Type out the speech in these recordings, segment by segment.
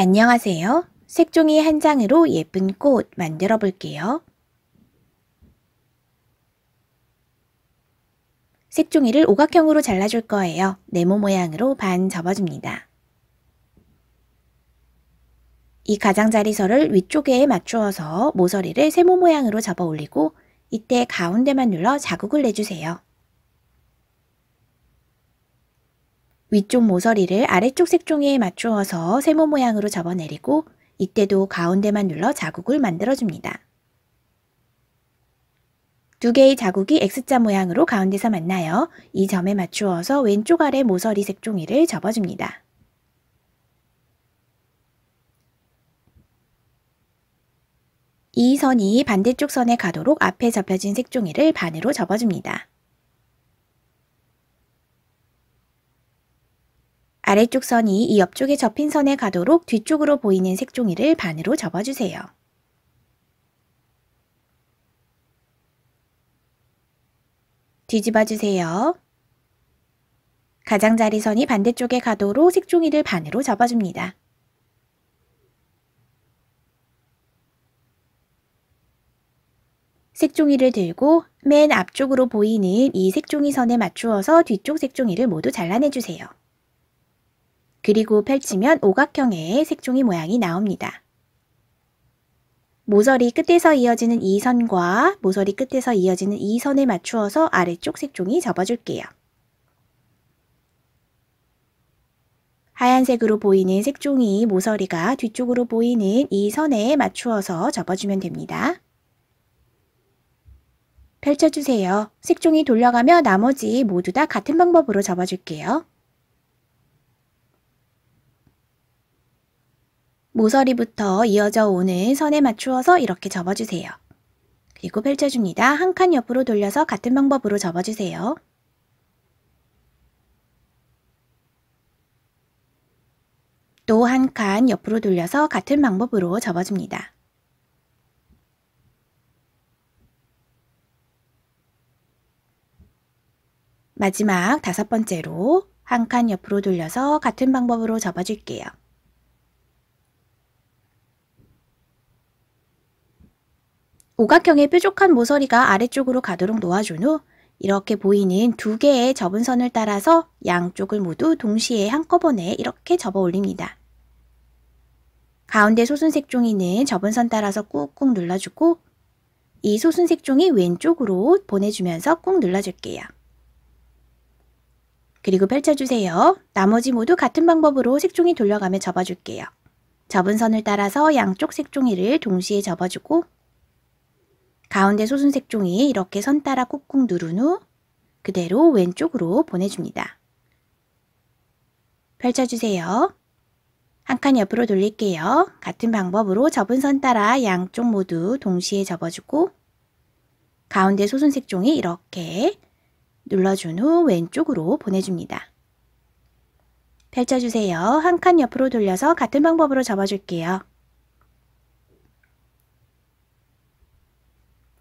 안녕하세요. 색종이 한 장으로 예쁜 꽃 만들어 볼게요. 색종이를 오각형으로 잘라줄 거예요. 네모 모양으로 반 접어줍니다. 이 가장자리선을 위쪽에 맞추어서 모서리를 세모 모양으로 접어 올리고 이때 가운데만 눌러 자국을 내주세요. 위쪽 모서리를 아래쪽 색종이에 맞추어서 세모 모양으로 접어내리고 이때도 가운데만 눌러 자국을 만들어줍니다. 두 개의 자국이 X자 모양으로 가운데서 만나요. 이 점에 맞추어서 왼쪽 아래 모서리 색종이를 접어줍니다. 이 선이 반대쪽 선에 가도록 앞에 접혀진 색종이를 반으로 접어줍니다. 아래쪽 선이 이 옆쪽에 접힌 선에 가도록 뒤쪽으로 보이는 색종이를 반으로 접어주세요. 뒤집어 주세요. 가장자리선이 반대쪽에 가도록 색종이를 반으로 접어줍니다. 색종이를 들고 맨 앞쪽으로 보이는 이 색종이 선에 맞추어서 뒤쪽 색종이를 모두 잘라내주세요. 그리고 펼치면 오각형의 색종이 모양이 나옵니다. 모서리 끝에서 이어지는 이 선과 모서리 끝에서 이어지는 이 선에 맞추어서 아래쪽 색종이 접어줄게요. 하얀색으로 보이는 색종이 모서리가 뒤쪽으로 보이는 이 선에 맞추어서 접어주면 됩니다. 펼쳐주세요. 색종이 돌려가며 나머지 모두 다 같은 방법으로 접어줄게요. 모서리부터 이어져 오는 선에 맞추어서 이렇게 접어주세요. 그리고 펼쳐줍니다. 한 칸 옆으로 돌려서 같은 방법으로 접어주세요. 또 한 칸 옆으로 돌려서 같은 방법으로 접어줍니다. 마지막 5번째로 한 칸 옆으로 돌려서 같은 방법으로 접어줄게요. 오각형의 뾰족한 모서리가 아래쪽으로 가도록 놓아준 후 이렇게 보이는 두 개의 접은 선을 따라서 양쪽을 모두 동시에 한꺼번에 이렇게 접어 올립니다. 가운데 솟은 색종이는 접은 선 따라서 꾹꾹 눌러주고 이 솟은 색종이 왼쪽으로 보내주면서 꾹 눌러줄게요. 그리고 펼쳐주세요. 나머지 모두 같은 방법으로 색종이 돌려가며 접어줄게요. 접은 선을 따라서 양쪽 색종이를 동시에 접어주고 가운데 솟은 색종이 이렇게 선 따라 꾹꾹 누른 후 그대로 왼쪽으로 보내줍니다. 펼쳐주세요. 한 칸 옆으로 돌릴게요. 같은 방법으로 접은 선 따라 양쪽 모두 동시에 접어주고 가운데 솟은 색종이 이렇게 눌러준 후 왼쪽으로 보내줍니다. 펼쳐주세요. 한 칸 옆으로 돌려서 같은 방법으로 접어줄게요.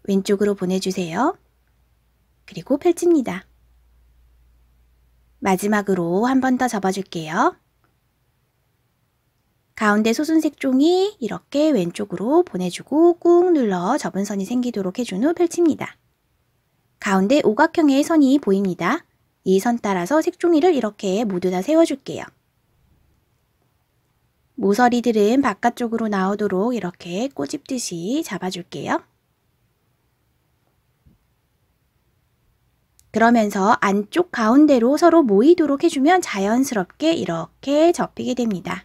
왼쪽으로 보내주세요. 그리고 펼칩니다. 마지막으로 한 번 더 접어줄게요. 가운데 솟은 색종이 이렇게 왼쪽으로 보내주고 꾹 눌러 접은 선이 생기도록 해준 후 펼칩니다. 가운데 오각형의 선이 보입니다. 이 선 따라서 색종이를 이렇게 모두 다 세워줄게요. 모서리들은 바깥쪽으로 나오도록 이렇게 꼬집듯이 잡아줄게요. 그러면서 안쪽 가운데로 서로 모이도록 해주면 자연스럽게 이렇게 접히게 됩니다.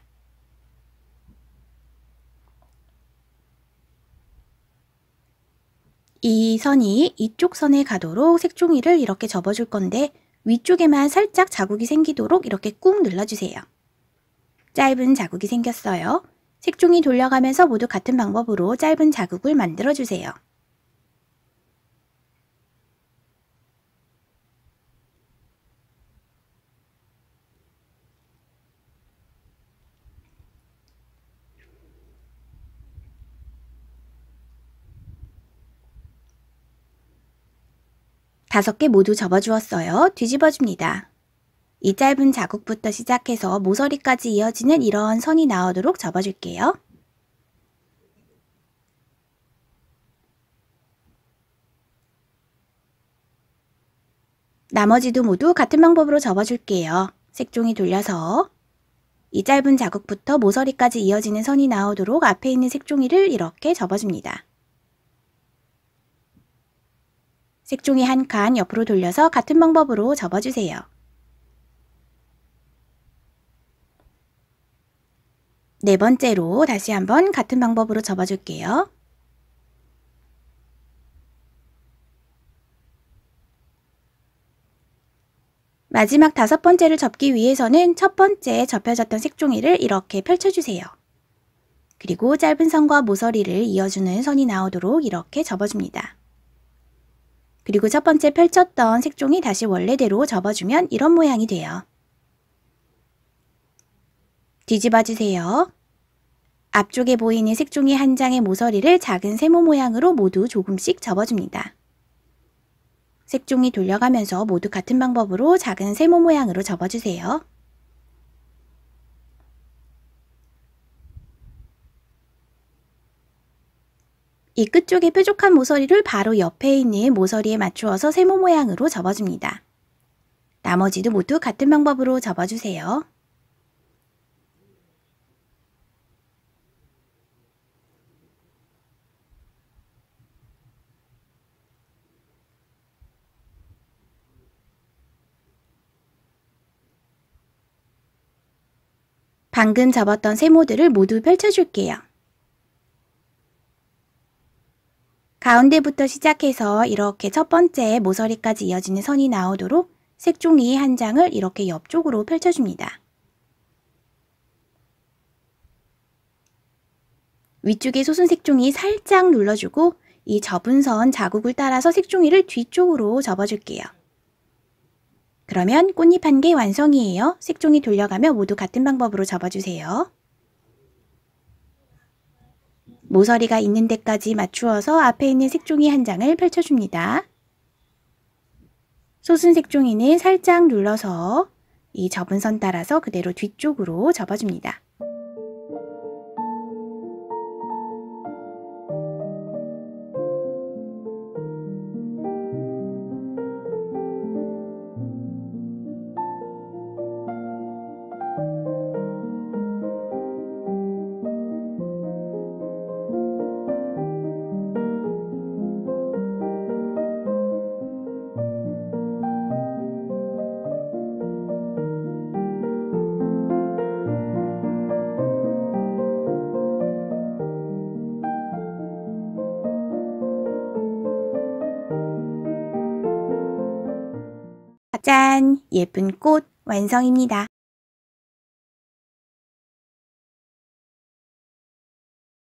이 선이 이쪽 선에 가도록 색종이를 이렇게 접어줄 건데 위쪽에만 살짝 자국이 생기도록 이렇게 꾹 눌러주세요. 짧은 자국이 생겼어요. 색종이 돌려가면서 모두 같은 방법으로 짧은 자국을 만들어주세요. 다섯 개 모두 접어주었어요. 뒤집어줍니다. 이 짧은 자국부터 시작해서 모서리까지 이어지는 이런 선이 나오도록 접어줄게요. 나머지도 모두 같은 방법으로 접어줄게요. 색종이 돌려서 이 짧은 자국부터 모서리까지 이어지는 선이 나오도록 앞에 있는 색종이를 이렇게 접어줍니다. 색종이 한 칸 옆으로 돌려서 같은 방법으로 접어주세요. 네 번째로 다시 한번 같은 방법으로 접어줄게요. 마지막 다섯 번째를 접기 위해서는 첫 번째 접혀졌던 색종이를 이렇게 펼쳐주세요. 그리고 짧은 선과 모서리를 이어주는 선이 나오도록 이렇게 접어줍니다. 그리고 첫 번째 펼쳤던 색종이 다시 원래대로 접어주면 이런 모양이 돼요. 뒤집어 주세요. 앞쪽에 보이는 색종이 한 장의 모서리를 작은 세모 모양으로 모두 조금씩 접어줍니다. 색종이 돌려가면서 모두 같은 방법으로 작은 세모 모양으로 접어주세요. 이 끝쪽에 뾰족한 모서리를 바로 옆에 있는 모서리에 맞추어서 세모 모양으로 접어줍니다. 나머지도 모두 같은 방법으로 접어주세요. 방금 접었던 세모들을 모두 펼쳐줄게요. 가운데부터 시작해서 이렇게 첫 번째 모서리까지 이어지는 선이 나오도록 색종이 한 장을 이렇게 옆쪽으로 펼쳐줍니다. 위쪽에 솟은 색종이 살짝 눌러주고 이 접은 선 자국을 따라서 색종이를 뒤쪽으로 접어줄게요. 그러면 꽃잎 한 개 완성이에요. 색종이 돌려가며 모두 같은 방법으로 접어주세요. 모서리가 있는 데까지 맞추어서 앞에 있는 색종이 한 장을 펼쳐줍니다. 솟은 색종이는 살짝 눌러서 이 접은 선 따라서 그대로 뒤쪽으로 접어줍니다. 짠! 예쁜 꽃 완성입니다.